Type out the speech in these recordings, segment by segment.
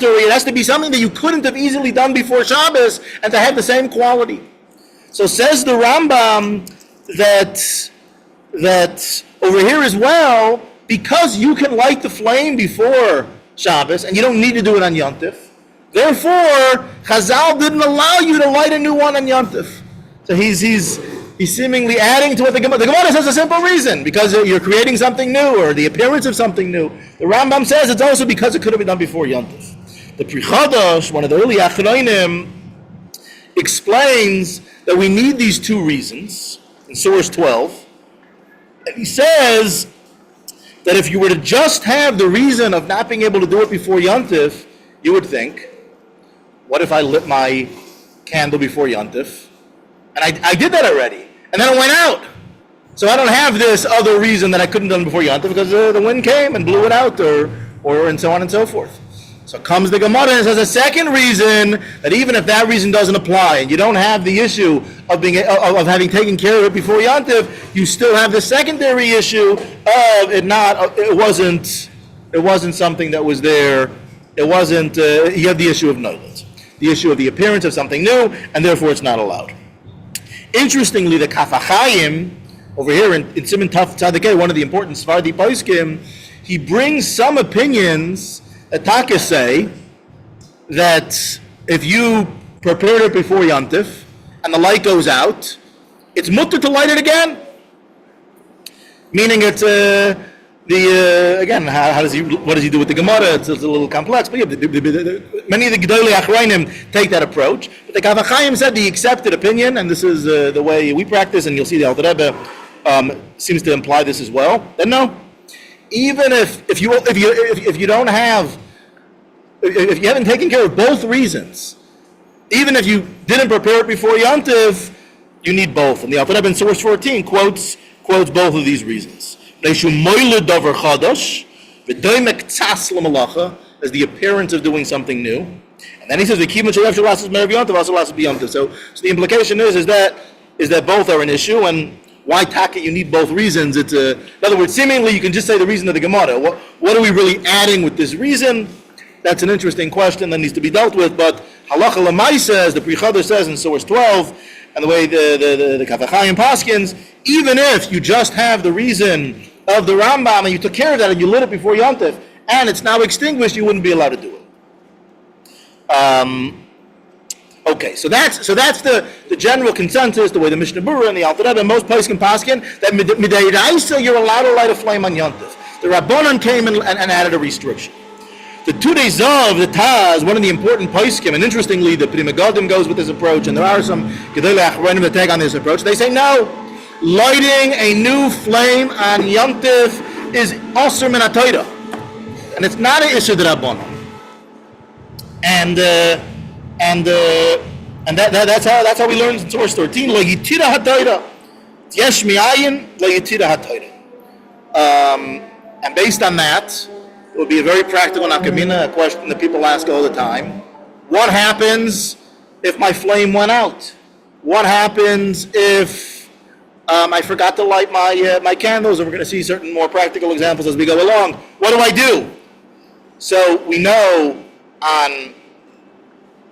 It has to be something that you couldn't have easily done before Shabbos and to have the same quality. So says the Rambam that over here as well, because you can light the flame before Shabbos and you don't need to do it on Yom Tov, therefore Chazal didn't allow you to light a new one on Yom Tov. So he's seemingly adding to what the Gemara says a simple reason, because you're creating something new or the appearance of something new. The Rambam says it's also because it could have been done before Yom Tov. The Pri Chadash, one of the early Achronim, explains that we need these two reasons in source 12. And he says that if you were to just have the reason of not being able to do it before Yom Tov, you would think, what if I lit my candle before Yom Tov? And I did that already. And then it went out. So I don't have this other reason that I couldn't have done before Yom Tov because the wind came and blew it out or and so on and so forth. So comes the Gemara and says a second reason that even if that reason doesn't apply and you don't have the issue of having taken care of it before Yom Tov, you still have the secondary issue of it wasn't something that was there. It wasn't. You have the issue of knowledge, the issue of the appearance of something new, and therefore it's not allowed. Interestingly, the Kaf HaChaim over here in Siman Taf Tzadikei, one of the important Svardi Poskim, he brings some opinions that Taka say that if you prepared it before Yom Tov and the light goes out, it's mutter to light it again. Meaning it's again, what does he do with the Gemara? It's a little complex, but yeah, many of the Gedolei Achronim take that approach. But the Kaf HaChaim said the accepted opinion, and this is the way we practice, and you'll see the Alter Rebbe seems to imply this as well. Then no, even if you don't have, if you haven't taken care of both reasons, even if you didn't prepare it before Yom Tov, you need both. And the Alter Rebbe in source 14 quotes both of these reasons. As the appearance of doing something new. And then he says, so the implication is that both are an issue, and why taka you need both reasons? In other words, seemingly you can just say the reason of the Gemara. What are we really adding with this reason? That's an interesting question that needs to be dealt with, but halacha l'maisa, as the Pri Chadash says in source 12, and the way the Kaf HaChaim paskins, even if you just have the reason of the Rambam and you took care of that and you lit it before Yom Tov and it's now extinguished, you wouldn't be allowed to do it. Okay, so that's the general consensus, the way the Mishnah Berurah and the Alter Rebbe and most poskim paskin, that midei raisa you're allowed to light a flame on Yom Tov. The Rabbanan came and added a restriction. The 2 days of the Taz, one of the important poskim, and interestingly, the Pri Megadim goes with this approach, and there are some Gedolei Achronim that take on this approach. They say no, lighting a new flame on Yom Tov is asur min haTorah, and it's not an issue d'Rabbanan. And that's how we learn in source 13. Lo yitira haTorah, yesh mi'ayin lo yitira haTorah. And based on that, it would be a very practical nafkamina, a question that people ask all the time. What happens if my flame went out? What happens if I forgot to light my candles? And we're going to see certain more practical examples as we go along. What do I do? So we know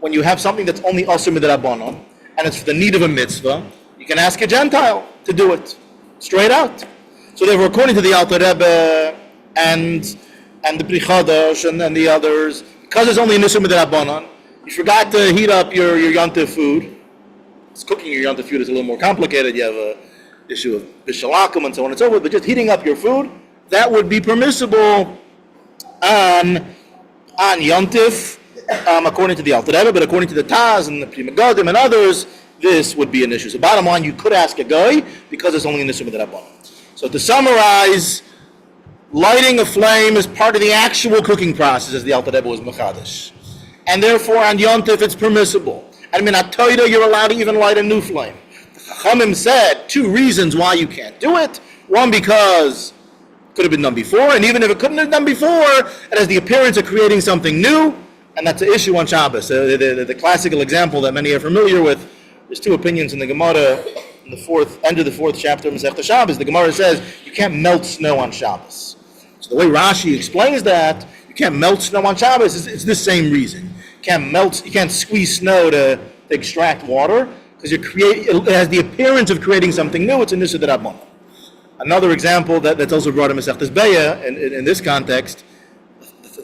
when you have something that's only asur midrabanan, and it's for the need of a mitzvah, you can ask a Gentile to do it, straight out. So therefore, according to the Alter Rebbe and the Pri Chadash and the others, because it's only an asur midrabanan, you forgot to heat up your Yom Tov food. Cooking your Yom Tov food is a little more complicated. You have a issue of bishalakum and so on and so forth, but just heating up your food, that would be permissible on Yom Tov, according to the Alter Rebbe, but according to the Taz and the Pri Megadim and others, this would be an issue. So bottom line, you could ask a guy because it's only an issue with the Rabbanan. So to summarize, lighting a flame is part of the actual cooking process, as the Alter Rebbe was mechadish, and therefore on Yom Tov it's permissible. And min haTorah you're allowed to even light a new flame. The Chachamim said 2 reasons why you can't do it. One, because it could have been done before, and even if it couldn't have been done before, it has the appearance of creating something new, and that's an issue on Shabbos. The classical example that many are familiar with, there's 2 opinions in the Gemara, in the end of the 4th chapter of Masechta Shabbos. The Gemara says you can't melt snow on Shabbos. So the way Rashi explains that, you can't melt snow on Shabbos. It's this same reason. You can't squeeze snow to extract water because it has the appearance of creating something new. It's a nissa d'Rabbanan. Another example that's also brought in Masechtas Beya in this context,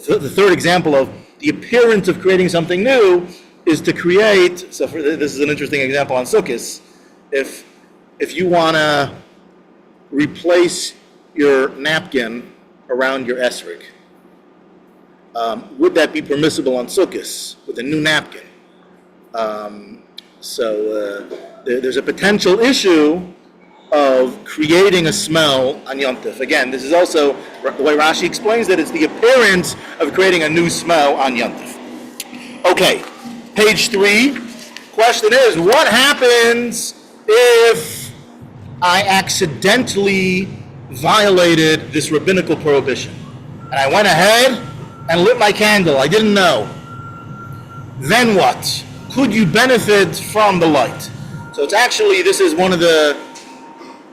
the third example of the appearance of creating something new is to create. So this is an interesting example on Sukkos. If you want to replace your napkin around your esrog, would that be permissible on Sukkos with a new napkin? There's a potential issue of creating a smell on Yom Tov. Again, this is also the way Rashi explains that it's the appearance of creating a new smell on Yom Tov. Okay, page 3. Question is, what happens if I accidentally violated this rabbinical prohibition? And I went ahead and lit my candle. I didn't know. Then what? Could you benefit from the light? So this is one of the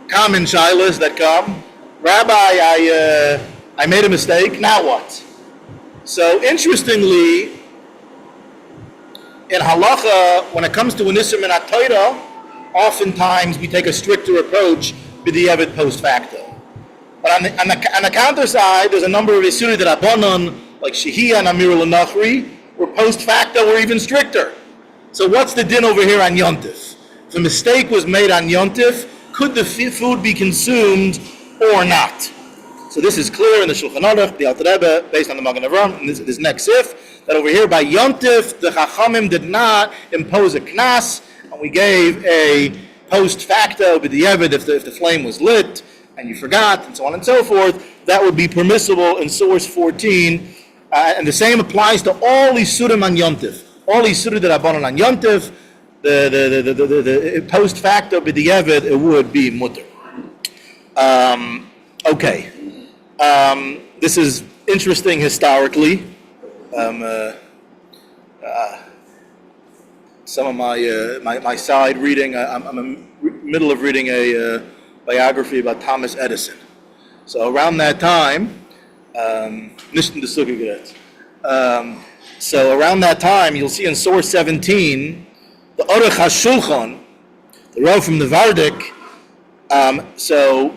common shilas that come. Rabbi, I made a mistake. Now what? So interestingly, in halacha, when it comes to an isur min Torah, oftentimes we take a stricter approach b'diavad post facto. But on the counter side, there's a number of isurim d'Rabbanan, like shehiyah and amir l'nachri, where post facto were even stricter. So what's the din over here on Yom Tov? If a mistake was made on Yom Tov, could the food be consumed or not? So this is clear in the Shulchan Aruch, the Alter Rebbe, based on the Magen Avraham, and this next sif, that over here by Yom Tov, the Chachamim did not impose a knas, and we gave a post facto b'diavad if the flame was lit, and you forgot, and so on and so forth. That would be permissible in source 14, and the same applies to all isurim on Yom Tov. All isurim that are born on Yom Tov, the post facto b'diavad, it would be mutter. Okay. This is interesting historically. Some of my side reading, I'm in the middle of reading a biography about Thomas Edison. So around that time, so around that time, you'll see in source 17, the Aruch HaShulchan, the Rav from the Vardik, so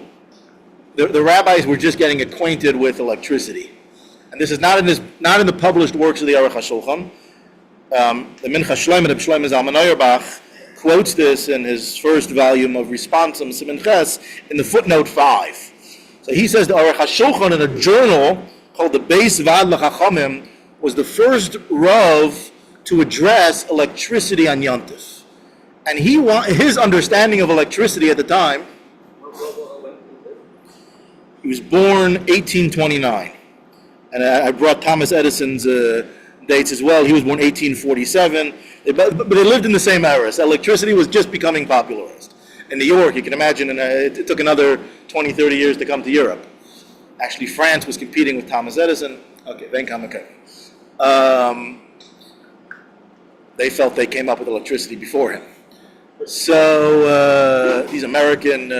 the rabbis were just getting acquainted with electricity. And this is not in the published works of the Aruch HaShulchan. The Mincha Shloimeh, Reb Shloimeh Zalman Auerbach, quotes this in his first volume of Responsum, Semichas, in the footnote 5. So he says the Aruch HaShulchan in a journal called the Beis Vad L'Chachamim was the first Rav to address electricity on Yom Tov. And his understanding of electricity at the time, he was born 1829. And I brought Thomas Edison's dates as well. He was born 1847. But they lived in the same era. So electricity was just becoming popularized. In New York, you can imagine, it took another 20, 30 years to come to Europe. Actually, France was competing with Thomas Edison. Okay, they felt they came up with electricity before him. So these American,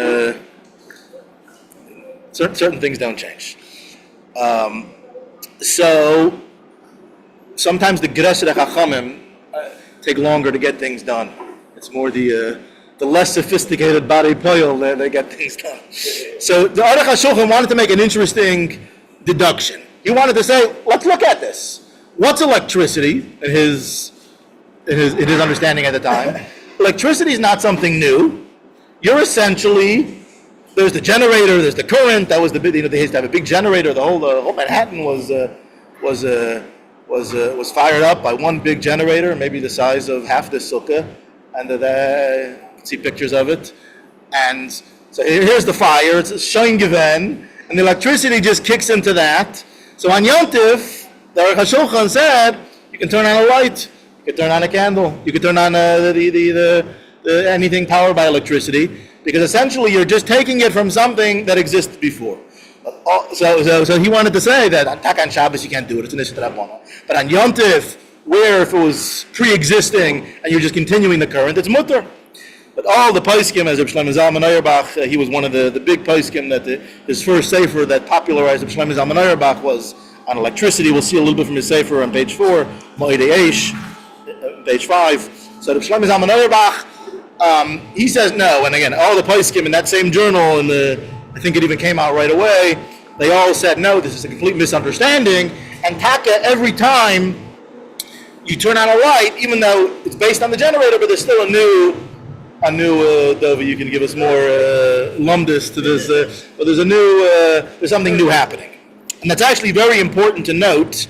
certain things don't change. So sometimes the Gresed HaChamim take longer to get things done. It's more the less sophisticated Bari Poyol, they get things done. So the Aruch HaShulchan wanted to make an interesting deduction. He wanted to say, let's look at this. What's electricity in his understanding at the time? Electricity is not something new. You're essentially, there's the generator, there's the current. That was they used to have a big generator. The whole Manhattan was fired up by one big generator, maybe the size of half the sukkah, and you can see pictures of it. And so here's the fire. It's a shine given, and the electricity just kicks into that. So on Yom Tov, the Aruch HaShulchan said you can turn on a light, you can turn on a candle, you can turn on anything powered by electricity, because essentially you're just taking it from something that existed before. So he wanted to say that on Tak on Shabbos you can't do it, it's an issue that but on Yom Tov, where if it was pre-existing and you're just continuing the current, it's mutter. But all the poskim, as Reb Shloimeh Zalman Auerbach, he was one of the big poskim that his first sefer that popularized Reb Shloimeh Zalman Auerbach was on electricity. We'll see a little bit from his sefer on page 4, Moed Eish, page 5. So the Shlomo Zalman Auerbach, he says no. And again, all the poskim in that same journal, and I think it even came out right away, they all said no, this is a complete misunderstanding. And taka, every time you turn on a light, even though it's based on the generator, but there's still a new Dova, you can give us more lumdus to this, but there's something new happening. And that's actually very important to note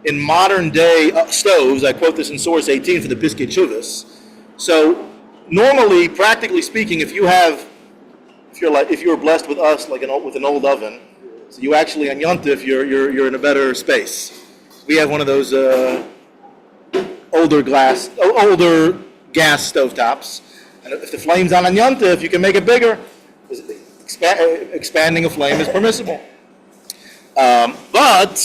in modern day stoves. I quote this in source 18 for the Piskei Yeshivas. So normally, practically speaking, if you're blessed with us like with an old oven, so you actually on Yom Tov you're in a better space. We have one of those older gas stovetops, and if the flame's on Yom Tov, you can make it bigger. Expanding a flame is permissible. But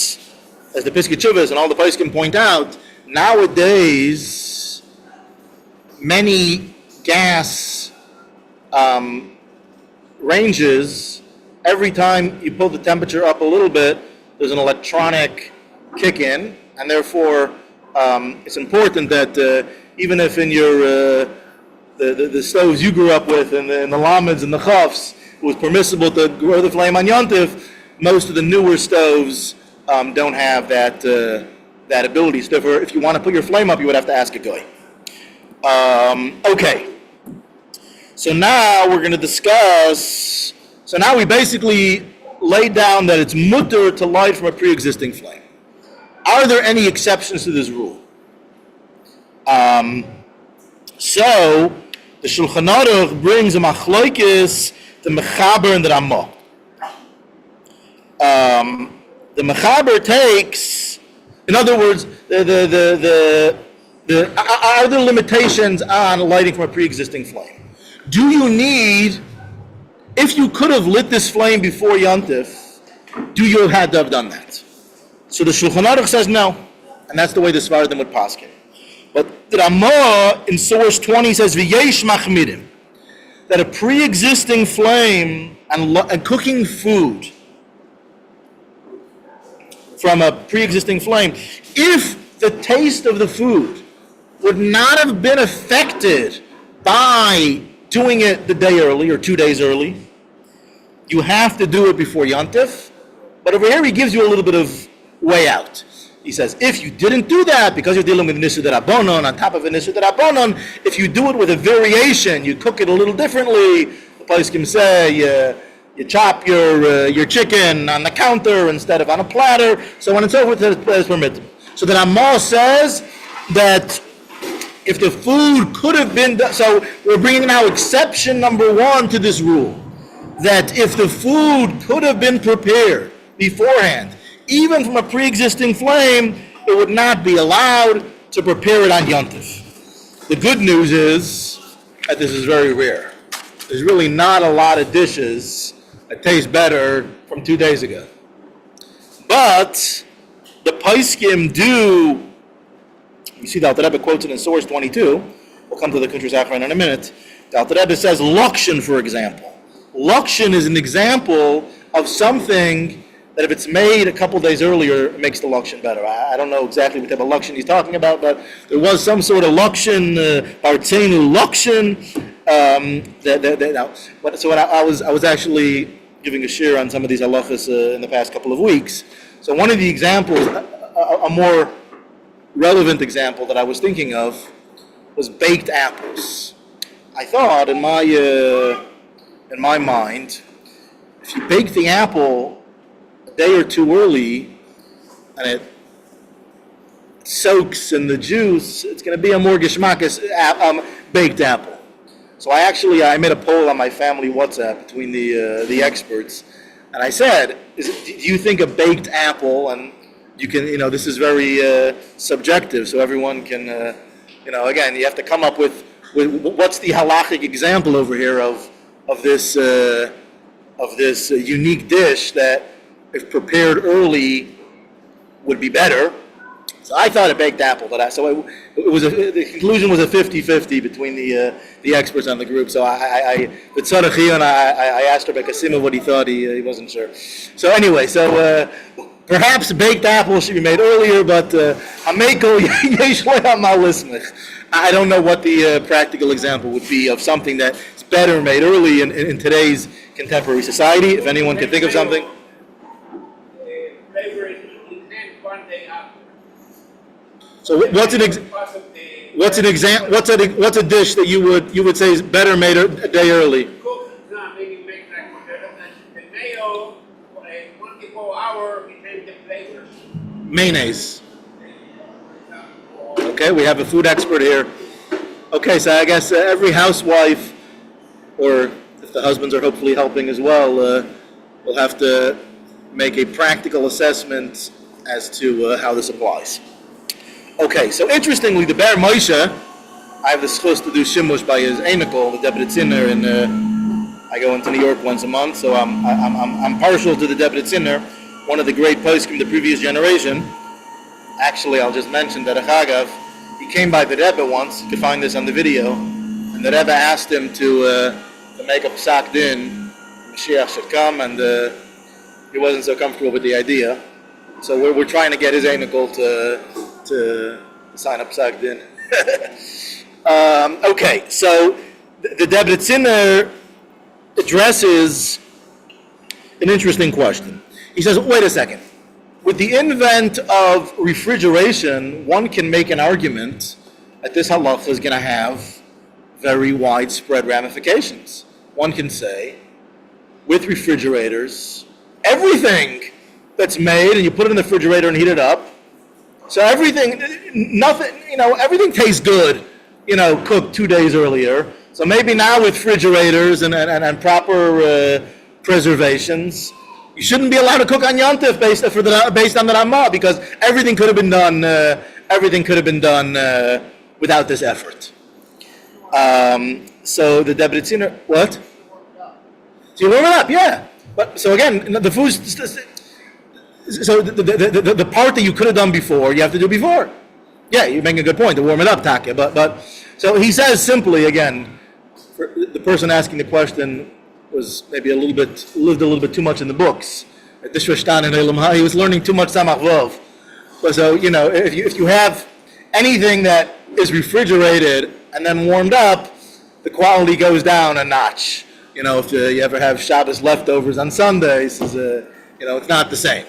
as the Piskei Yeshivas and all the poskim point out, nowadays many gas ranges, every time you pull the temperature up a little bit, there's an electronic kick in, and therefore it's important that even if in your the stoves you grew up with and the lameds and the chafs, it was permissible to grow the flame on Yom Tov, most of the newer stoves don't have that ability. So therefore, if you want to put your flame up, you would have to ask a guy. Okay. So now we're going to discuss. So now we basically laid down that it's mutter to light from a pre-existing flame. Are there any exceptions to this rule? So the Shulchan Aruch brings a machloikis, the Mechaber and the Ramah. The Mechaber takes, in other words, are there limitations on lighting from a pre-existing flame? Do you need, if you could have lit this flame before Yom Tov, do you have had to have done that? So the Shulchan Aruch says no, and that's the way the Svardim would paskin. But the Ramah in source 20 says v'yesh machmirim, that a pre-existing flame and cooking food from a pre-existing flame, if the taste of the food would not have been affected by doing it the day early or 2 days early, you have to do it before Yom Tov. But over here he gives you a little bit of way out. He says, if you didn't do that, because you're dealing with Nisur D'Rabbanan, on top of a Nisur D'Rabbanan, if you do it with a variation, you cook it a little differently, the place can say, you chop your chicken on the counter instead of on a platter, so on and so forth, that is permitted. So the Ramah says that if the food could have been done, so we're bringing now exception number 1 to this rule, that if the food could have been prepared beforehand, even from a pre-existing flame, it would not be allowed to prepare it on Yom Tov. The good news is that this is very rare. There's really not a lot of dishes that taste better from 2 days ago. But the poskim do, you see the Alter Rebbe quotes it in source 22, we'll come to the Kuntres Achron in a minute. The Alter Rebbe says Lokshin, for example. Lokshin is an example of something that if it's made a couple days earlier, it makes the Lokshin better. I don't know exactly what type of Lokshin he's talking about, but there was some sort of Lokshin, Bartzenu Lokshin. So I was actually giving a shiur on some of these halachas in the past couple of weeks. So one of the examples, a more relevant example that I was thinking of, was baked apples. I thought in my mind, if you bake the apple a day or two early and it soaks in the juice, it's going to be a more geschmackes baked apple. So I made a poll on my family WhatsApp between the experts, and I said, do you think a baked apple, and you can, this is very subjective, so everyone can, again, you have to come up with what's the halachic example over here of this unique dish that, if prepared early, would be better. So I thought a baked apple, the conclusion was a 50-50 between the experts on the group. So I asked Rebbe Kasima what he thought. He wasn't sure. So anyway, Perhaps baked apples should be made earlier, but hameko yesh leha ma lismich. I don't know what the practical example would be of something that's better made early in today's contemporary society. If anyone can think of something. Flavor is enhanced one day after. So what's a dish that you would say is better made a day early? Cook, maybe make like the mayo, 24 hours, it makes the flavor. Mayonnaise. Okay, we have a food expert here. Okay, so I guess every housewife, or if the husbands are hopefully helping as well, will have to make a practical assessment as to how this applies. Okay, so interestingly, the Ber Moshe, I have the Lizchus to do shimush by his Einikel, the Rebbe Tzvi, and I go into New York once a month, so I'm partial to the Rebbe Tzvi, one of the great poskim of the previous generation. Actually, I'll just mention that Achagav, he came by the Rebbe once. You can find this on the video, and the Rebbe asked him to make a psak din, Mashiach should come, and he wasn't so comfortable with the idea. So we're trying to get his Einikel to sign up psak din. Okay, so the Rebbe Tzvi addresses an interesting question. He says, wait a second. With the invent of refrigeration, one can make an argument that this halacha is going to have very widespread ramifications. One can say, with refrigerators, everything that's made and you put it in the refrigerator and heat it up, so everything tastes good, cooked 2 days earlier. So maybe now with refrigerators and proper preservations, you shouldn't be allowed to cook on Yom Tov based on the Ramah, because everything could have been done. Without this effort. So the Rebbe Tzvi, what? So you warm it up, yeah. But so again, the food. So the part that you could have done before, you have to do before. Yeah, you're making a good point to warm it up, Taka. But so he says simply again, for the person asking the question was maybe lived a little bit too much in the books. He was learning too much Samach Vov. But so if you have anything that is refrigerated and then warmed up, the quality goes down a notch. If you ever have Shabbos leftovers on Sundays, it's not the same.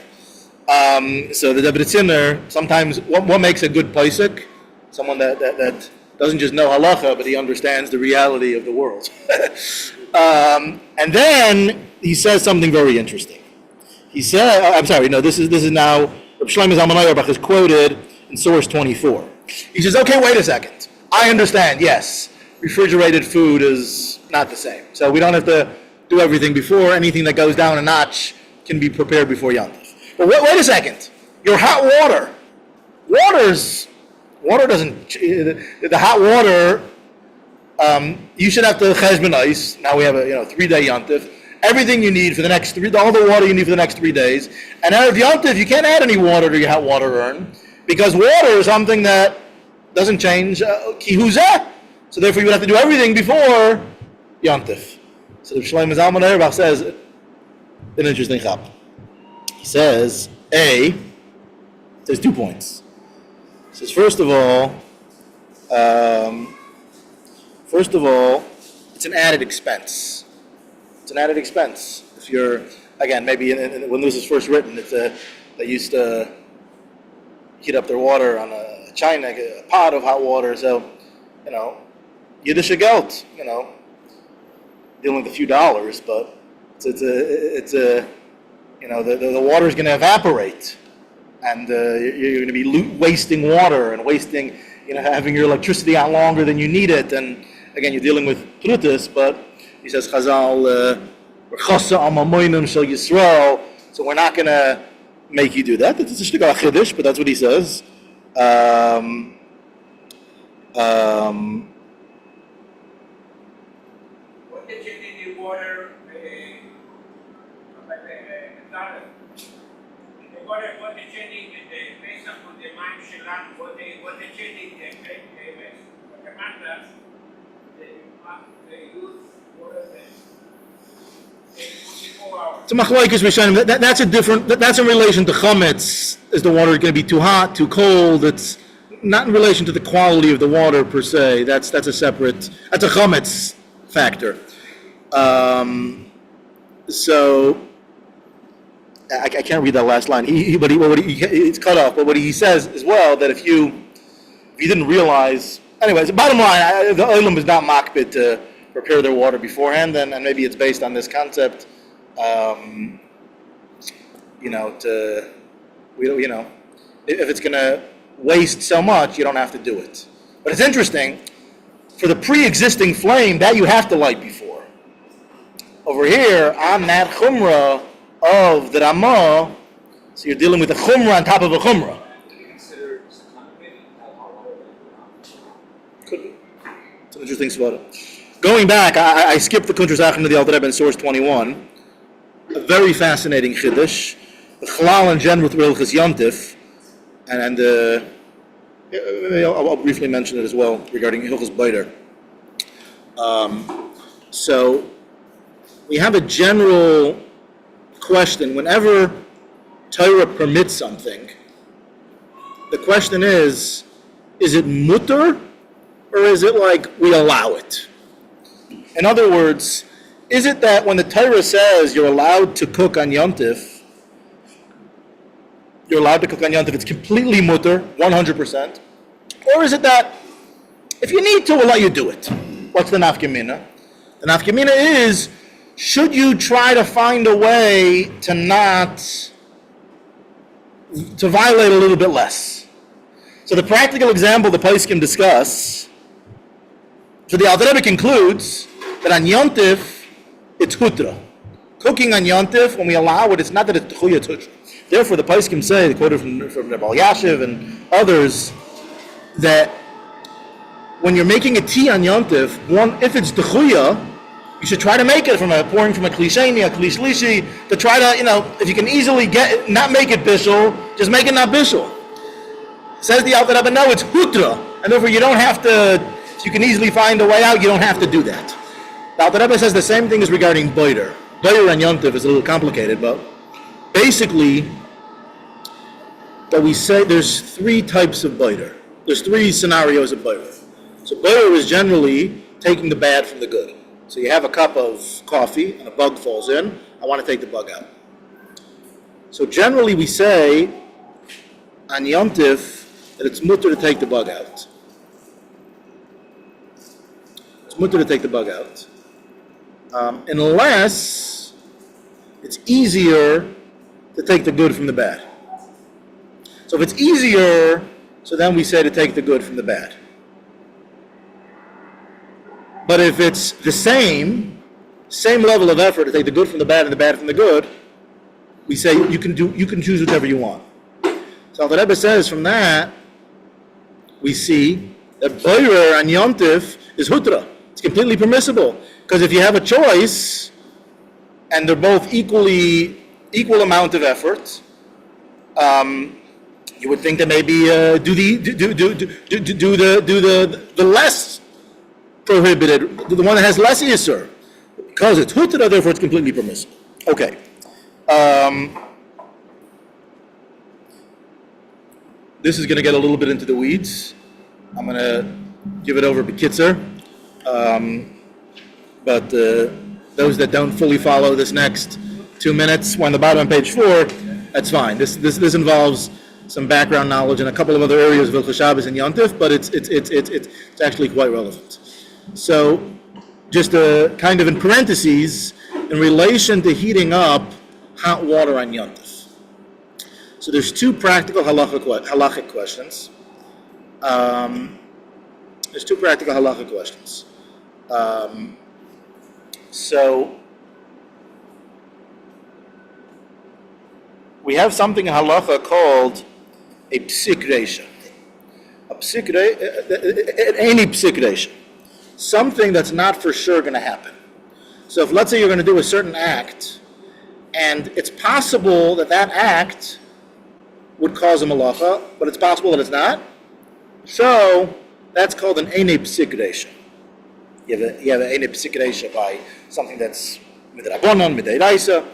So the Rebbe Tzvi, sometimes what makes a good posek? Someone that doesn't just know halacha, but he understands the reality of the world. And then he says something very interesting. He said, this is now, Reb Shlomo Zalman Auerbach is quoted in source 24. He says, okay, wait a second. I understand, yes, refrigerated food is not the same. So we don't have to do everything before. Anything that goes down a notch can be prepared before Yom Tov. But wait a second. Your hot water. Water doesn't, the hot water, you should have to cheshbon ice. Now we have a 3-day Yom Tov. Everything you need for the next all the water you need for the next 3 days. And out of Yom Tov, you can't add any water to your hot water urn, because water is something that doesn't change ki huzeh. So therefore, you would have to do everything before Yom Tov. So the Shlomo Zalman Auerbach says an interesting chap. He says, there's 2 points. He says, first of all, it's an added expense. It's an added expense. If you're, again, maybe when this was first written, they used to heat up their water on a china, a pot of hot water. So, Yiddish geld, dealing with a few dollars, but it's a the water is going to evaporate, and you're going to be wasting water and wasting, having your electricity out longer than you need it. And again, you're dealing with prutas, but he says Chazal, so we're not going to make you do that. It's a shtick chiddush, but that's what he says. What did you need in water? What the changing based on the mind shilan, what the changing the matters, they use water. 24 hours. It's a machlokes rishonim. That's a different. That's in relation to chametz. Is the water going to be too hot, too cold? It's not in relation to the quality of the water per se. That's a separate. That's a chametz factor. So I can't read that last line. It's cut off. But what he says as well, that if you didn't realize. Anyways, the bottom line, the olim is not makbid to prepare their water beforehand, and maybe it's based on this concept. If it's going to waste so much, you don't have to do it. But it's interesting, for the pre-existing flame, that you have to light before. Over here, on that chumrah of the Ramah, so you're dealing with a chumrah on top of a chumrah. Do you consider Chana maybe hot water? Could be. It's an interesting svara. Going back, I skipped the Kuntres Achim of the Alter Rebbe in source 21. A very fascinating chiddush. The Chalal in general with Lizchus Yom Tov, and I'll briefly mention it as well regarding Hilchos Beider. So we have a general question. Whenever Torah permits something, the question is it mutter or is it like we allow it? In other words, is it that when the Torah says you're allowed to cook on Yom Tov, it's completely mutter, 100%? Or is it that if you need to, we'll let you do it? What's the nafkamina? The nafkamina is, should you try to find a way to violate a little bit less? So the practical example the poskim discuss, so the Alter Rebbe concludes that on Yom Tov, it's hutra. Cooking on Yom Tov, when we allow it, it's not that it's techuya, it's hutra. Therefore, the poskim say, they quoted from Rabbi Yashiv and others, that when you're making a tea on Yom Tov, if it's techuya, you should try to make it pouring from a kli sheni, a kli shlishi, to try to, if you can easily not make it bishul, just make it not bishul. Says the Alter Rebbe, no, it's hutra, and therefore you don't have to. You can easily find a way out. You don't have to do that. The Alter Rebbe says the same thing is regarding boider. Boider on Yom Tov is a little complicated, but basically, we say there's three types of boider. There's three scenarios of boider. So boider is generally taking the bad from the good. So you have a cup of coffee and a bug falls in. I want to take the bug out. So generally we say on Yom Tov that it's mutter to take the bug out. It's mutter to take the bug out. Unless it's easier to take the good from the bad. So if it's easier, so then we say to take the good from the bad. But if it's the same level of effort to take the good from the bad and the bad from the good, we say you can choose whatever you want. So the Rebbe says from that, we see that boirer on Yom Tov is hutra. It's completely permissible. Because if you have a choice, and they're both equal amount of effort, you would think that maybe do the less prohibited, the one that has less yisur. Because it's hutra, therefore it's completely permissible. Okay. This is going to get a little bit into the weeds. I'm going to give it over to Kitzer. But those that don't fully follow this next 2 minutes, we're on the bottom of page 4, that's fine. This involves some background knowledge in a couple of other areas of Hilchos Shabbos and Yom Tov, but it's actually quite relevant. So, just kind of in parentheses, in relation to heating up hot water on Yom Tov. So there's two practical halachic questions. So we have something in halacha called a psik reisha. Any psik reisha. Something that's not for sure going to happen. So if let's say you're going to do a certain act, and it's possible that act would cause a malacha, but it's possible that it's not. So that's called an einei psik reisha. You have an einei psik reisha by something that's midrabanan, midairaisa.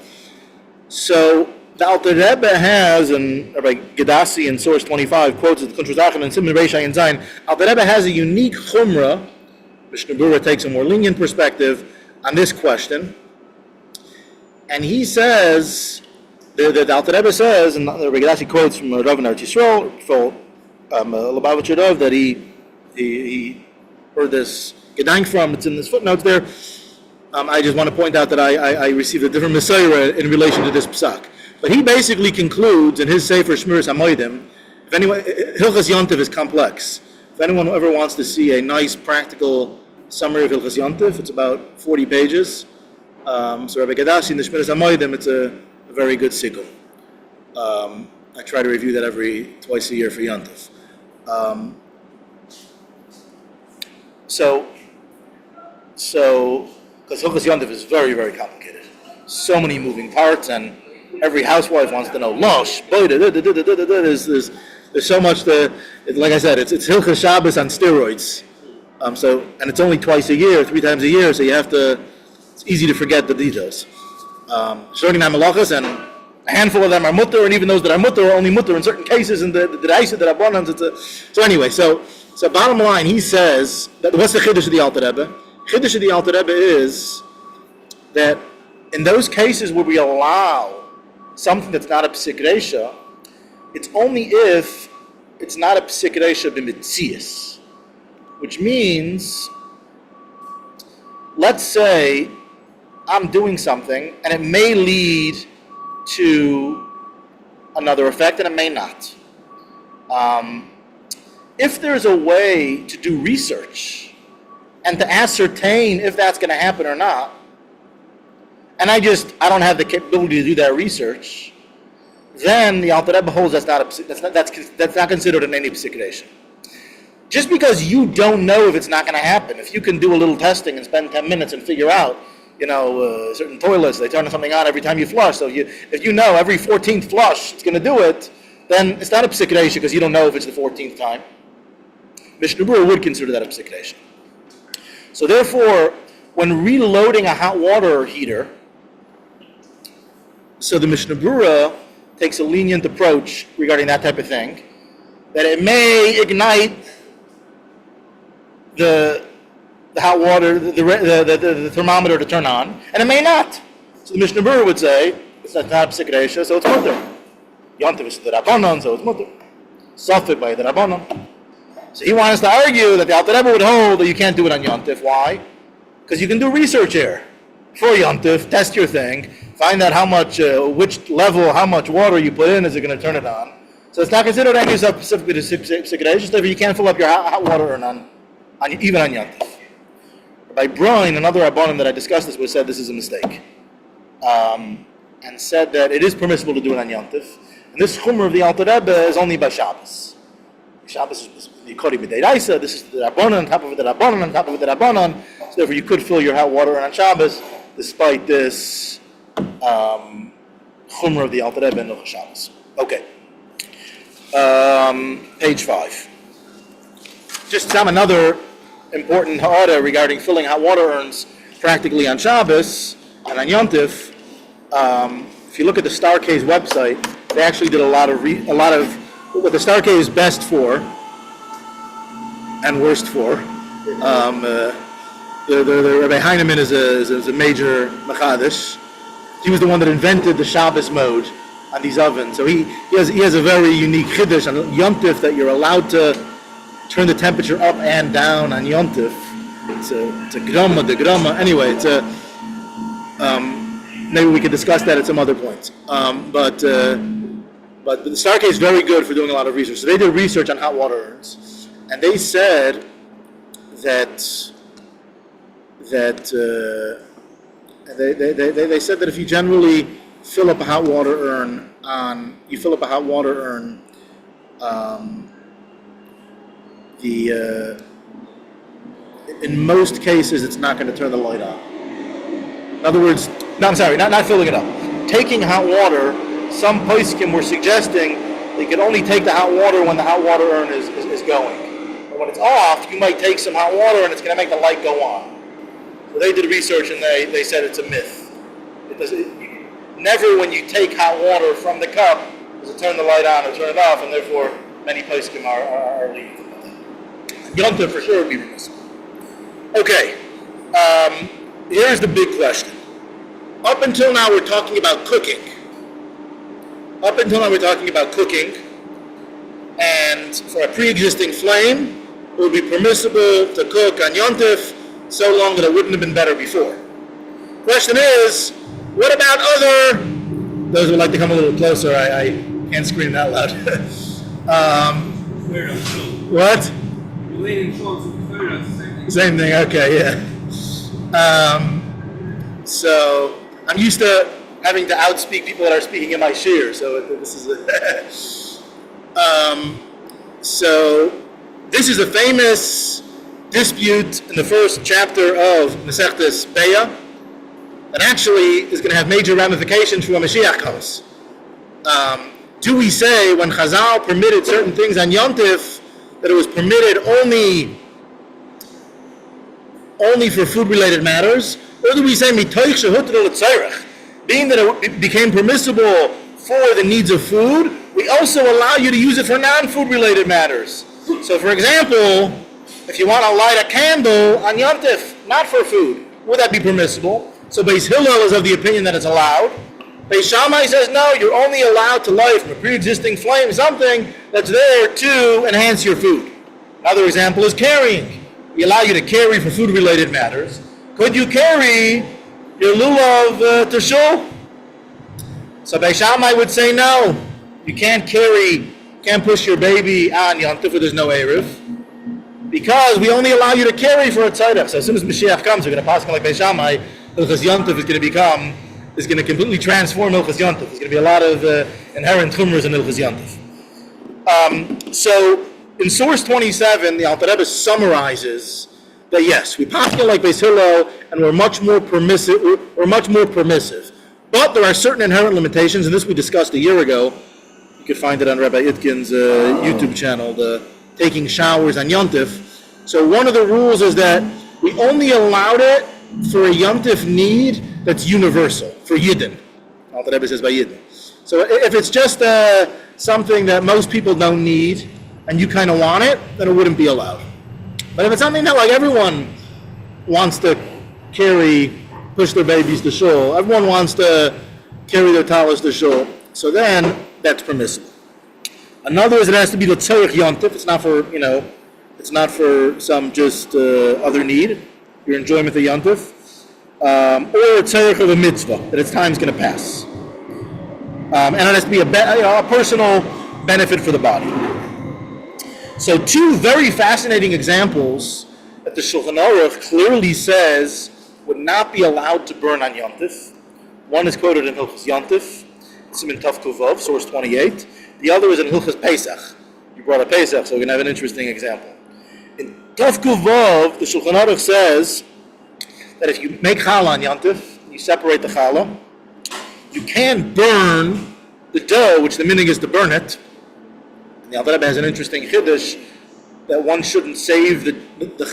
So the Alter Rebbe has, and Rabbi Gedassi in source 25 quotes it, Kuntruzachan and Simon Reishai and Zayin. Alter Rebbe has a unique chumrah. Mishnah Berurah takes a more lenient perspective on this question, and he says, the Alter Rebbe says, and Rabbi Gedassi quotes from Rav and Tishrei, for Lubavitcher Dov, that he heard this gedank from. It's in his footnotes there. I just want to point out that I received a different Messiah in relation to this psak. But he basically concludes in his Sefer Shmiras Hamoedim, if anyone, Hilchas Yom Tov is complex. If anyone ever wants to see a nice practical summary of Hilchas Yom Tov, it's about 40 pages. So Rabbi Gedassi in the Shmiras Hamoedim, it's a very good sikul. I try to review that twice a year for Yom Tov. So, because Hilchas Yom Tov is very, very complicated. So many moving parts, and every housewife wants to know, losh, there's so much like I said, it's Hilchas Shabbos on steroids. And it's only twice a year, 3 times a year, so it's easy to forget the details. Shorting Malachas, and a handful of them are mutter, and even those that are mutter are only mutter in certain cases, and the Raisa, the Rabbanans, so anyway, so bottom line, he says, that what's the Chiddush of the Alter Rebbe? Chiddush of the Alter Rebbe is that in those cases where we allow something that's not a psik reisha, it's only if it's not a psik reisha b'mitzias, which means, let's say I'm doing something and it may lead to another effect and it may not. If there's a way to do research and to ascertain if that's going to happen or not, and I don't have the capability to do that research, then the Alter Rebbe holds that's not considered an any psikration. Just because you don't know if it's not going to happen, if you can do a little testing and spend 10 minutes and figure out, certain toilets, they turn something on every time you flush, so if you know every 14th flush it's going to do it, then it's not a psikration because you don't know if it's the 14th time. Mishnah Berurah would consider that a psikration. So therefore, when reloading a hot water heater, so the Mishnah Berurah takes a lenient approach regarding that type of thing, that it may ignite the hot water, the thermometer to turn on, and it may not. So the Mishnah Berurah would say, it's not psik reisha, so it's mutter. Yom Tov is the Rabbanon, so it's mutter. Safek by the Rabbanon. So he wants to argue that the Alter Rebbe would hold that you can't do it on Yom Tov. Why? Because you can do research here for Yom Tov, test your thing, find out how much, which level, how much water you put in, is it going to turn it on? So it's not considered any specifically to psik reisha, you can't fill up your hot water even on Yom Tov. By Brian, another Rabbanon that I discussed this with, said this is a mistake, and said that it is permissible to do it on Yom Tov. And this chumrah of the Alter Rebbe is only by Shabbos. Shabbos is the Yikori b'deiraisa. This is the Rabbanon on top of the Rabbanon on top of the Rabbanon. So therefore, you could fill your hot water on Shabbos, despite this chumrah of the Alter Rebbe in Shabbos. Okay. Page 5. Just some another important ha'ara regarding filling hot water urns practically on Shabbos and on Yom Tov. If you look at the Starcase website, they actually did a lot of what the Starcase is best for and worst for. The Rabbi Heinemann is a major machadish. He was the one that invented the Shabbos mode on these ovens. So he has a very unique chiddush on Yom Tov that you're allowed to turn the temperature up and down on Yom Tov. It's a grama. Anyway, maybe we could discuss that at some other points. But the Starcase is very good for doing a lot of research. So they did research on hot water urns, and they said that they said that if you generally fill up a hot water urn in most cases, it's not going to turn the light on. In other words, not filling it up. Taking hot water, some poskim were suggesting they could only take the hot water when the hot water urn is going. But when it's off, you might take some hot water and it's going to make the light go on. So they did research and they said it's a myth. Never when you take hot water from the cup does it turn the light on or turn it off, and therefore many poskim are leaving. Yom Tov for sure would be permissible. Okay, here's the big question. Up until now we're talking about cooking. And for a pre-existing flame, it would be permissible to cook on Yom Tov so long that it wouldn't have been better before. Question is, what about those who would like to come a little closer? I can't scream that loud. What? Same thing, okay, yeah. So I'm used to having to outspeak people that are speaking in my shiur, so this is so this is a famous dispute in the first chapter of Masechtas Beya that actually is going to have major ramifications for when Mashiach comes. Do we say when Chazal permitted certain things on Yom Tov that it was permitted only for food-related matters, or do we say mitoich shehutrul l'tzorech, being that it became permissible for the needs of food, we also allow you to use it for non-food related matters. So for example, if you want to light a candle on Yom Tov, not for food, would that be permissible? So Beis Hillel is of the opinion that it's allowed. Beis Shammai says no, you're only allowed to light from a pre-existing flame something that's there to enhance your food. Another example is carrying. We allow you to carry for food related matters. Could you carry your lulav to shul? So Beis Shammai would say no. You can't push your baby on Yom Tov where there's no Erev, because we only allow you to carry for a tzedach. So as soon as Mashiach comes, we're going to pass like Beis Shammai. Hilchos Yom Tov is going to completely transform Hilchos Yom Tov. There's going to be a lot of inherent chumras in Hilchos Yom Tov. So in source 27, the Alter Rebbe summarizes that yes, we pass like Beis Hillel, and we're much more permissive. But there are certain inherent limitations, and this we discussed a year ago. You could find it on Rabbi Itkin's YouTube channel, the taking showers on Yom Tov. So one of the rules is that we only allowed it for a Yom Tov need that's universal, for Yidden. Alter Rebbe says by Yidden. So if it's just something that most people don't need, and you kind of want it, then it wouldn't be allowed. But if it's something that like everyone wants to push their babies to shul, everyone wants to carry their talis to shul, so then that's permissible. Another is it has to be l'tzorech Yom Tov. It's not for some just other need, your enjoyment of Yom Tov, or a tzorech of a mitzvah, that its time's going to pass. And it has to be a personal benefit for the body. So two very fascinating examples that the Shulchan Aruch clearly says would not be allowed to burn on Yom Tov. One is quoted in Hilchos Yom Tov, Siman Tov Kuvov, source 28. The other is in Hilchos Pesach. You brought up Pesach, so we're going to have an interesting example. In Tov Kuvov, the Shulchan Aruch says that if you make challah on Yom Tov, you separate the challah, you can burn the dough, which the meaning is to burn it. And the Alter Rebbe has an interesting chiddush that one shouldn't save the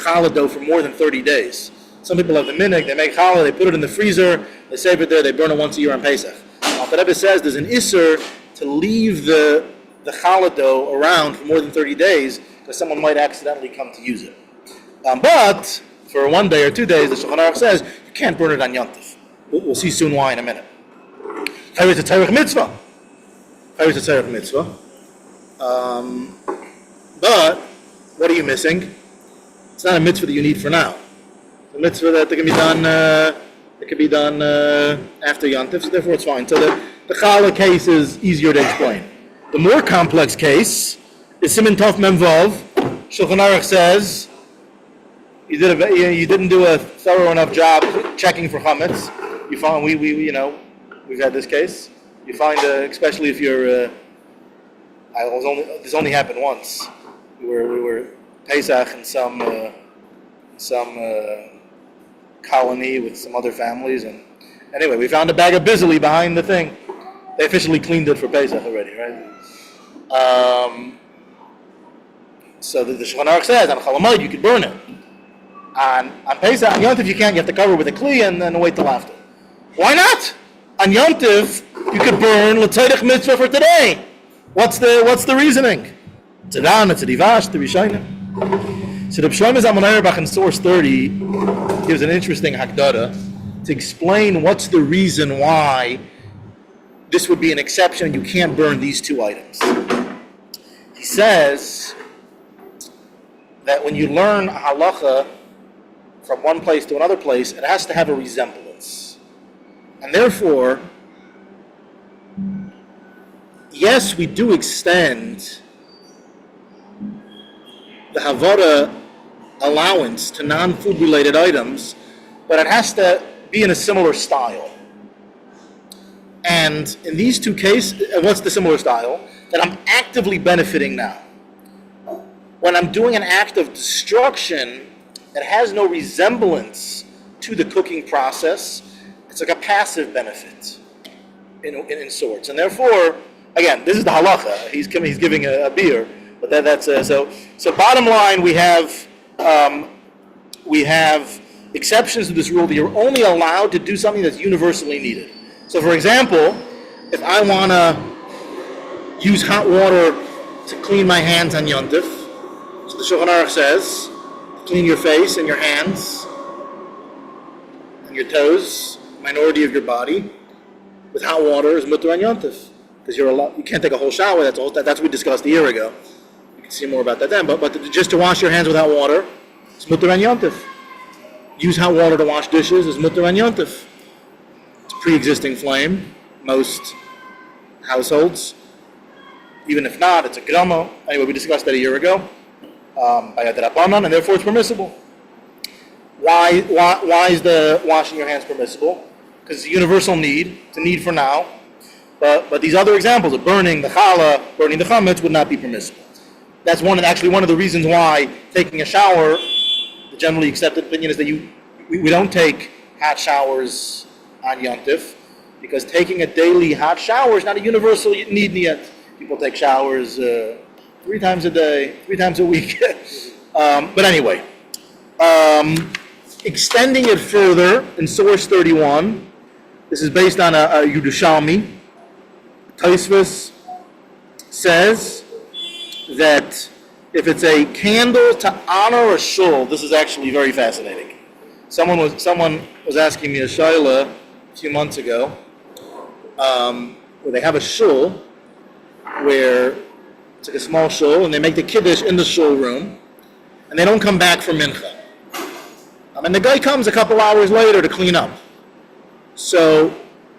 challah dough for more than 30 days. Some people have the minhag, they make challah, they put it in the freezer, they save it there, they burn it once a year on Pesach. Alter Rebbe says there's an isser to leave the challah dough around for more than 30 days because someone might accidentally come to use it. But for 1 day or 2 days, the Shulchan Aruch says you can't burn it on Yom Tov. We'll see soon why in a minute. Chaver is a tzorech mitzvah. But what are you missing? It's not a mitzvah that you need for now. It's a mitzvah that can be done after Yom Tov, so therefore it's fine. So the challah case is easier to explain. The more complex case is Siman Tov Mem Vav. Shulchan Aruch says you didn't do a thorough enough job checking for chametz. You find we've had this case. You find especially if you're this only happened once. We were Pesach in some colony with some other families, and anyway, we found a bag of bizili behind the thing. They officially cleaned it for Pesach already, right? So the Shulchan Aruch says on Hamoed you could burn it. On Pesach, on Yom Tov you can't. You have to cover it with a kli and then wait till after. Why not? on Yom Tov, you could burn l'tzaydich mitzvah for today. What's the reasoning? It's a Dan, it's a Divash, the Rishayna. So the Shlomo Zalman Auerbach in source 30 gives an interesting hakdara to explain what's the reason why this would be an exception. You can't burn these two items. He says that when you learn halacha from one place to another place, it has to have a resemblance. And therefore, yes, we do extend the Havara allowance to non-food related items, but it has to be in a similar style. And in these two cases, what's the similar style? That I'm actively benefiting now. When I'm doing an act of destruction that has no resemblance to the cooking process, it's like a passive benefit in sorts. And therefore, again, this is the halacha. He's giving a beer, but that's so. Bottom line, we have exceptions to this rule that you're only allowed to do something that's universally needed. So, for example, if I want to use hot water to clean my hands on Yom Tov, so the Shulchan Aruch says, clean your face and your hands and your toes, minority of your body, with hot water is mutter on Yom Tov. Because you can't take a whole shower. That's what we discussed a year ago. You can see more about that then. But just to wash your hands with hot water, it's mutter on Yom Tov. Use hot water to wash dishes is mutter on Yom Tov. It's pre-existing flame, most households. Even if not, it's a gramo. Anyway, we discussed that a year ago. And therefore it's permissible. Why is the washing your hands permissible? Because it's a universal need. It's a need for now. But these other examples of burning the challah, burning the chametz would not be permissible. That's one of the reasons why taking a shower, the generally accepted opinion is that we don't take hot showers on Yom Tov, because taking a daily hot shower is not a universal need yet. People take showers 3 times a day, 3 times a week. But anyway, extending it further in source 31, this is based on a Yerushalmi. Yeshivas says that if it's a candle to honor a shul, this is actually very fascinating. Someone was asking me a shaila a few months ago, where they have a shul where it's like a small shul, and they make the kiddush in the shul room, and they don't come back for mincha. And the guy comes a couple hours later to clean up. So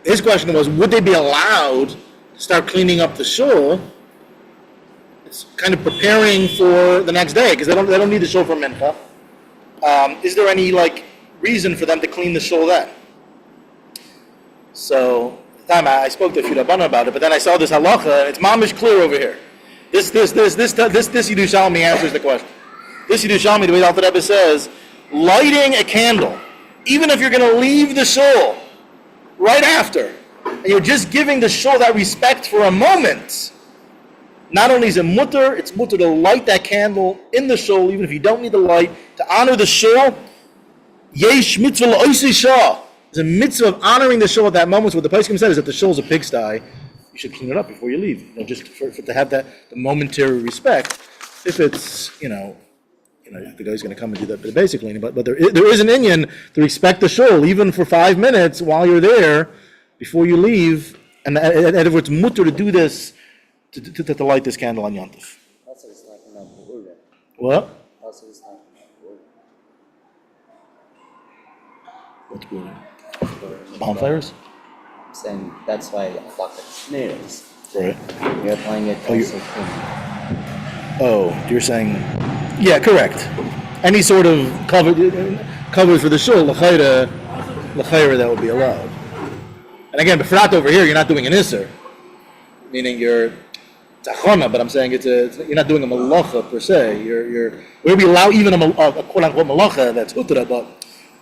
his question was, would they be allowed to start cleaning up the shul? It's kind of preparing for the next day, because they don't need the shul for mincha. Is there any reason for them to clean the shul then? So at the time I spoke to a few Rabbanan about it, but then I saw this halacha, and it's mamish clear over here. This Yerushalmi answers the question. This Yerushalmi, the way the Alter Rebbe says, lighting a candle, even if you're going to leave the shul right after, and you're just giving the shul that respect for a moment, not only is it mutter, it's mutter to light that candle in the shul, even if you don't need the light, to honor the shul. Yesh mitzvah l'oisi shah. There's a mitzvah of honoring the shul at that moment. So what the Poskim said is, if the shul is a pigsty, you should clean it up before you leave, just for to have the momentary respect. If it's, if the guy's going to come and do that, but basically, but there is an inyan to respect the shul, even for 5 minutes while you're there, before you leave, and if it's mutter to do this, to light this candle on Yom Tov. Also, it's like not burger. What? Also, it's not burger. What's burning? Bonfires? I'm saying that's why I thought that snares. Right. You're applying it also clean. Oh, you're saying, yeah, correct. Any sort of cover for the shul, l'chayra, that would be allowed. And again, but for not over here, you're not doing an isser, meaning you're Chana, but I'm saying you're not doing a malacha per se. We allow even a quote unquote malacha that's utra, but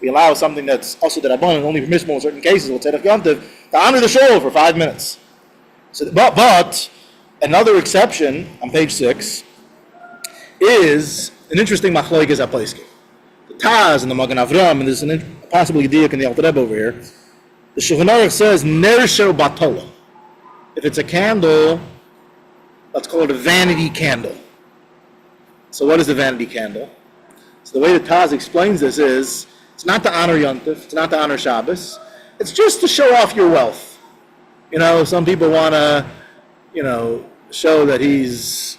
we allow something that's also derabbanan and only permissible in certain cases. We'll take Yom Tov to honor the shul for 5 minutes. So, but another exception on page 6 is an interesting machlokes apaiskim. The Taz and the Magen Avram, and there's possibly a diak in the Alter Rebbe over here. The Shulchan Aruch says nersher batola. If it's a candle, let's call it a vanity candle. So what is a vanity candle? So the way the Taz explains this is, it's not to honor Yom Tov, it's not to honor Shabbos, it's just to show off your wealth. You know, some people want to, show that he's,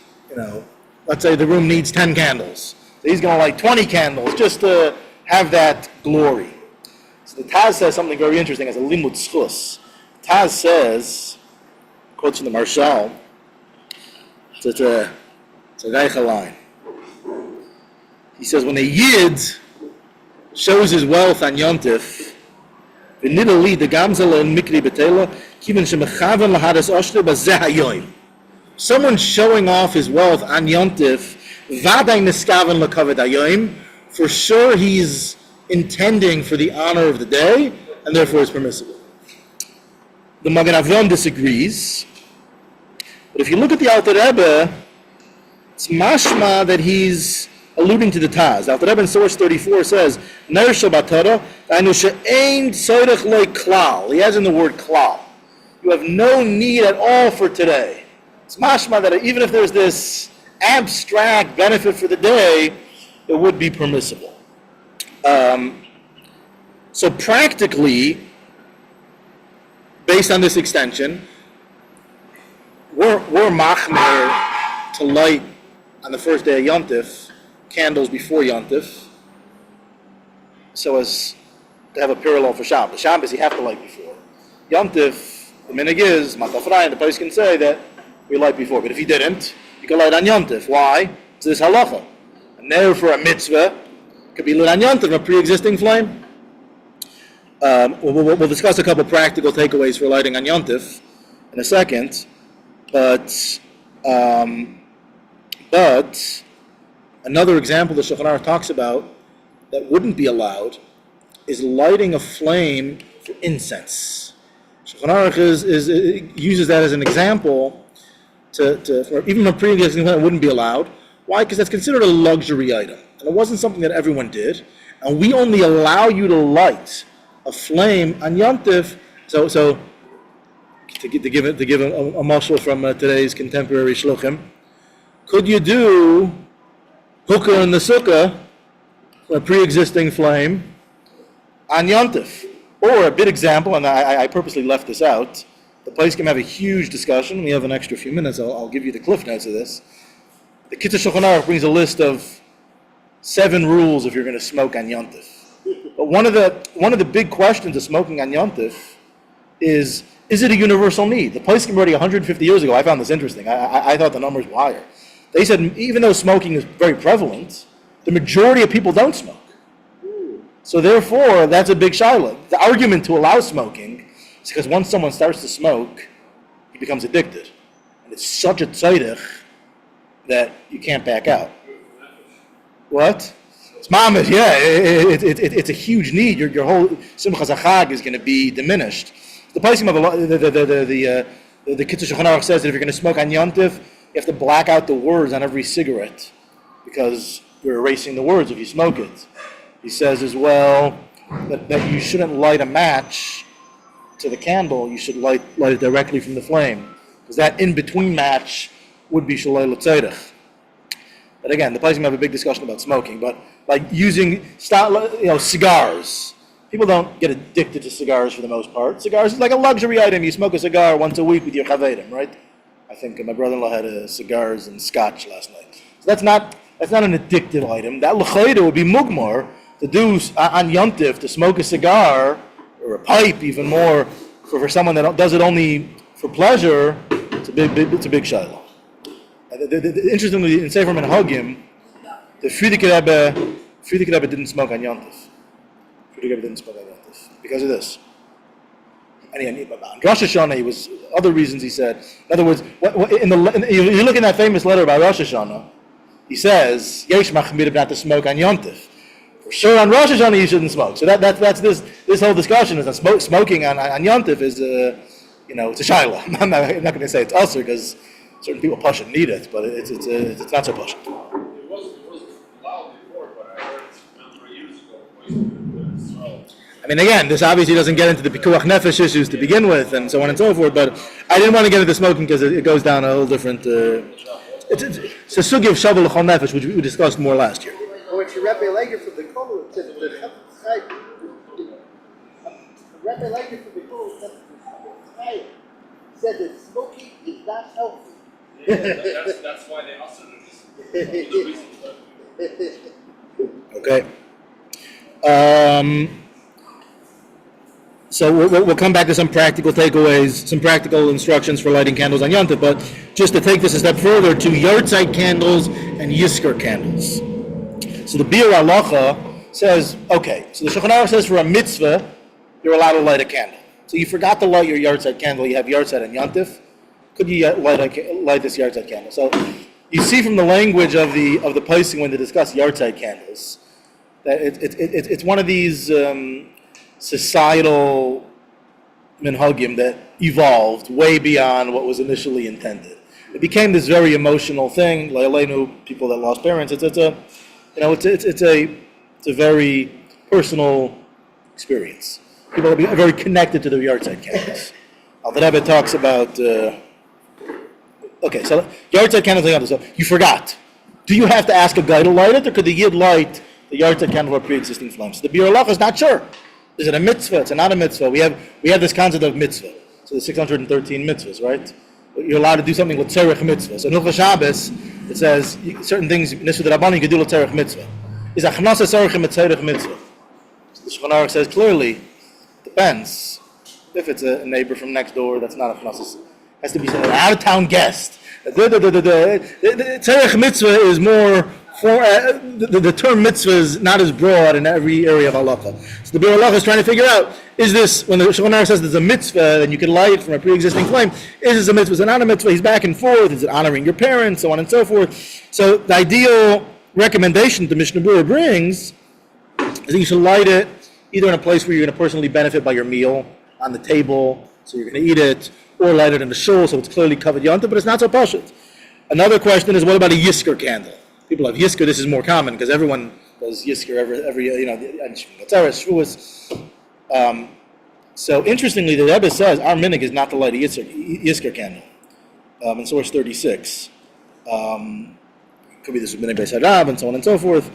let's say the room needs 10 candles. So he's going to light 20 candles just to have that glory. So the Taz says something very interesting as a limud schus. Taz says, quotes from the Hershel, it's a Reicha line. He says, when a Yid shows his wealth on Yom Tov, someone showing off his wealth on Yom Tov, for sure he's intending for the honor of the day, and therefore it's permissible. The Magen Avraham disagrees, but if you look at the Alter Rebbe, it's mashma that he's alluding to the Taz. The Alter Rebbe in source 34 says, "Nershel b'Torah, da'inu she'ein tzorech lo klal." He has in the word klal. You have no need at all for today. It's mashma that even if there's this abstract benefit for the day, it would be permissible. So practically, based on this extension, we're machmer to light on the first day of Yom Tov candles before Yom Tov, so as to have a parallel for Shabbos. Shabbos you have to light before. Yom Tov, the minig is, matafrei, and the place can say that we light before. But if you didn't, you can light on Yom Tov. Why? It's this halacha. And therefore a mitzvah could be lit on Yom Tov, a pre-existing flame. We'll discuss a couple practical takeaways for lighting on Yom Tov in a second. But another example the Shulchan Aruch talks about that wouldn't be allowed is lighting a flame for incense. Shulchan Aruch uses that as an example for even a pre-existing flame wouldn't be allowed. Why? Because that's considered a luxury item, and it wasn't something that everyone did. And we only allow you to light a flame on Yom Tov. So to give a mashal from today's contemporary shluchim, could you do hookah in the sukkah, a pre-existing flame, on Yom Tov? Or a bit example, and I purposely left this out, the place can have a huge discussion. We have an extra few minutes, I'll give you the cliff notes of this. The Kitzur Shulchan Aruch brings a list of 7 rules if you're going to smoke on Yom Tov. But one of the big questions of smoking on Yom Tov is it a universal need? The place came already 150 years ago. I found this interesting. I thought the numbers were higher. They said even though smoking is very prevalent, the majority of people don't smoke. So therefore, that's a big shiloh. The argument to allow smoking is because once someone starts to smoke, he becomes addicted. And it's such a tzedek that you can't back out. What? It's mamad, yeah. It's a huge need. Your whole Semichas is going to be diminished. The Kitzur Shulchan Aruch says that if you're going to smoke on Yom Tov, you have to black out the words on every cigarette because you're erasing the words if you smoke it. He says as well that you shouldn't light a match to the candle. You should light it directly from the flame because that in-between match would be shalei l'tzedek. But again, the place can have a big discussion about smoking, but like using cigars. People don't get addicted to cigars for the most part. Cigars is like a luxury item. You smoke a cigar once a week with your chaverim, right? I think my brother-in-law had cigars and scotch last night. So that's not an addictive item. That l'chayda would be mugmar to do on Yom Tov, to smoke a cigar or a pipe, even more for someone that does it only for pleasure. It's a big shiloh. Interestingly, in Sefer Menhagim, the Friedrich Rebbe didn't smoke on Yom Tov. Friedrich Rebbe didn't smoke on Yom Tov because of this. And on Rosh Hashanah, he was other reasons. He said, in other words, you look in that famous letter about Rosh Hashanah. He says, "Yesh machmir not to smoke on Yom Tov." For sure, on Rosh Hashanah you shouldn't smoke. So that's this whole discussion is that smoking on Yom Tov is it's a shiloh. I'm not going to say it's usher because certain people push and need it, but it's not so push. It wasn't allowed before, but I heard it's a number of years ago. I mean, again, this obviously doesn't get into the pikuach nefesh issues to begin with, and so on and so forth. But I didn't want to get into smoking because it goes down a whole different. It's a sugi of shavuot l'chol nefesh, which we discussed more last year. Or if you Rabbi Leger from the Kollel, it says the Rabbi Leger from the Kollel said that smoking is not healthy. That's why they also do this. Okay. So we'll come back to some practical takeaways, some practical instructions for lighting candles on Yom Tov, but just to take this a step further to yartzait candles and yizkor candles. So the Bir Halacha says, okay, so the Shulchan Aruch says for a mitzvah, you're allowed to light a candle. So you forgot to light your yartzait candle, you have yartzait on Yom Tov, could you light this yartzait candle? So you see from the language of the posting when they discuss yartzait candles, that it's one of these societal minhagim that evolved way beyond what was initially intended. It became this very emotional thing. People that lost parents. It's a very personal experience. People are very connected to the yartzeit candles. The Rebbe talks about. Okay, so yartzeit candles. So you forgot. Do you have to ask a guy to light it, or could the yid light the yartzeit candle or pre-existing flames? The Bir Halacha is not sure. Is it a mitzvah? It's not a mitzvah. We have this concept of mitzvah. So the 613 mitzvahs, right? You're allowed to do something with tzarech mitzvah. So in Hilchos Shabbos, it says certain things nisud rabbanim you can do with tzarech mitzvah. Is achnasa tzarech mitzvah mitzvah? So the Shulchan Aruch says clearly, depends. If it's a neighbor from next door, that's not achnasa. Has to be an out-of-town guest. The tzarech mitzvah is more. The term mitzvah is not as broad in every area of halacha. So the Bir Halacha is trying to figure out, is this, when the Shulchan Aruch says there's a mitzvah and you can light it from a pre-existing flame, is this a mitzvah, is it not a mitzvah? He's back and forth, is it honoring your parents, so on and so forth. So the ideal recommendation the Mishnah Berurah brings is that you should light it either in a place where you're going to personally benefit by your meal, on the table, so you're going to eat it, or light it in the shul, so it's clearly covered Yom Tov, but it's not so pashut. Another question is, what about a yizkor candle? People have yizkor. This is more common because everyone does yizkor every So interestingly, the Rebbe says our minhag is not to light a yizkor candle. In source 36, could be this with minhag Beis Harab and so on and so forth.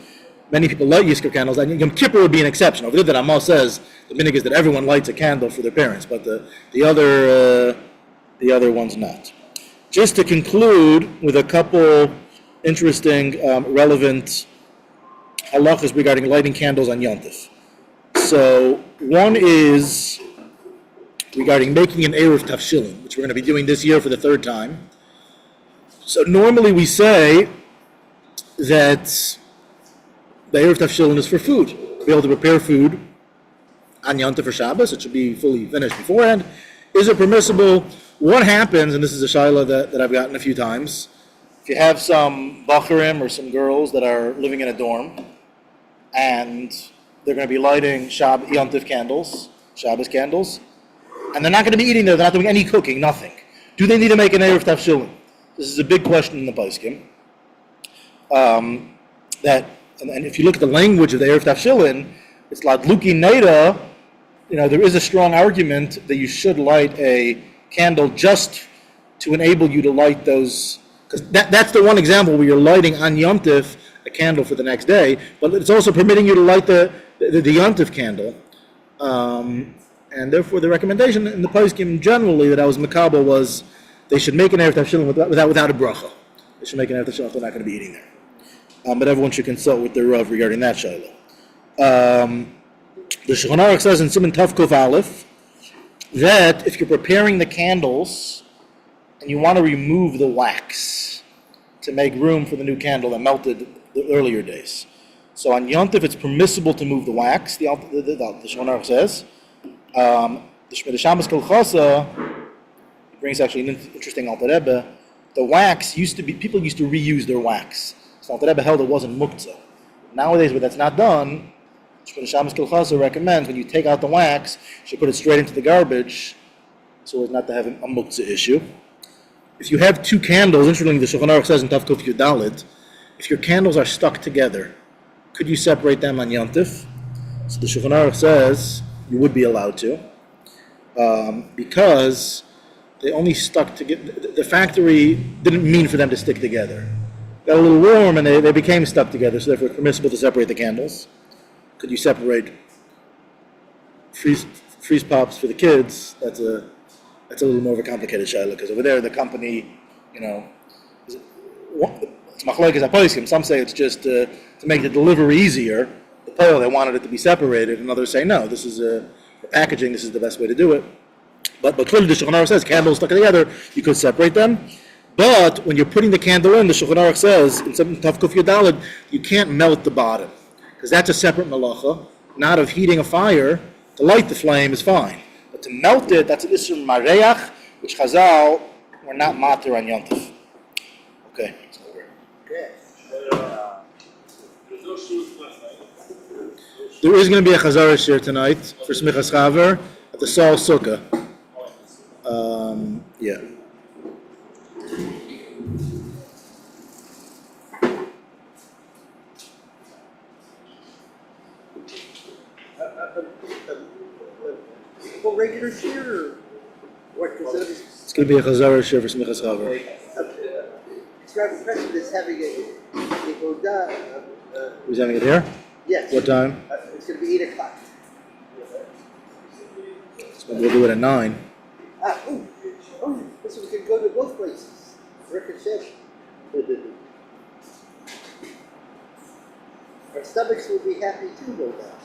Many people light yizkor candles, and Yom Kippur would be an exception. Over there, that Amal says the minhag is that everyone lights a candle for their parents, but the other ones not. Just to conclude with a couple interesting, relevant halachas regarding lighting candles on Yom Tov. So one is regarding making an eruv tafshilin, which we're going to be doing this year for the third time. So normally we say that the eruv tafshilin is for food. To be able to prepare food on Yom Tov for Shabbos, it should be fully finished beforehand. Is it permissible? What happens, and this is a shaila that I've gotten a few times, if you have some bachurim or some girls that are living in a dorm, and they're going to be lighting Yom Tov candles, Shabbos candles, and they're not going to be eating there, they're not doing any cooking, nothing. Do they need to make an eruv tafshilin? This is a big question in the poskim. And if you look at the language of the eruv tafshilin, it's like luki neda. There is a strong argument that you should light a candle just to enable you to light those. Because that's the one example where you're lighting on Yom Tov a candle for the next day, but it's also permitting you to light the Yom Tov candle. And therefore the recommendation in the poskim generally that I was makabel was they should make an eruv tafshilin without a bracha. They should make an eruv tafshilin if they're not going to be eating there. But everyone should consult with their rav regarding that shayla. The Shulchan Aruch says in Siman Tav Kuf Aleph that if you're preparing the candles and you want to remove the wax to make room for the new candle that melted the earlier days. So on Yom Tov, it's permissible to move the wax, the Shulchan Aruch says. The Shabbos Kolchasa brings actually an interesting Alter Rebbe. The wax people used to reuse their wax. So Alter Rebbe held it wasn't muktzah. Nowadays, when that's not done, the Shabbos Kolchasa recommends when you take out the wax, you should put it straight into the garbage so as not to have a muktzah issue. If you have two candles, interestingly, the Shulchan Aruch says in Tav Kuf Yud Daled, if your candles are stuck together, could you separate them on Yom Tov? So the Shulchan Aruch says, you would be allowed to, because they only stuck together. The factory didn't mean for them to stick together. Got a little warm and they became stuck together, so therefore it's permissible to separate the candles. Could you separate freeze pops for the kids? That's a little more of a complicated shayla, because over there the company, it's machlokes haposkim. Some say it's just to make the delivery easier. The poil, they wanted it to be separated, and others say no. This is for packaging. This is the best way to do it. But clearly the Shulchan Aruch says candles stuck together, you could separate them. But when you're putting the candle in, the Shulchan Aruch says in Tav Kuf Yud Daled, you can't melt the bottom, because that's a separate malacha. Not of heating a fire. To light the flame is fine, but to melt it, that's an issue mareach, which Chazal were not matir on Yom Tov. Okay. There's no shoes left, right? There is going to be a Chazara Shiur tonight for Semichas Chaver at the Saul Sukkah. Yeah. Well, regular shiur or what? Because It's going to be a Chazara Shiur for Semichas Chaver. it's rather impressive is having a Oda. Who's having it here? Yes. What time? It's going to be 8 o'clock. So we'll do it at 9. So we can go to both places. Ricochet. Our stomachs will be happy too, no doubt.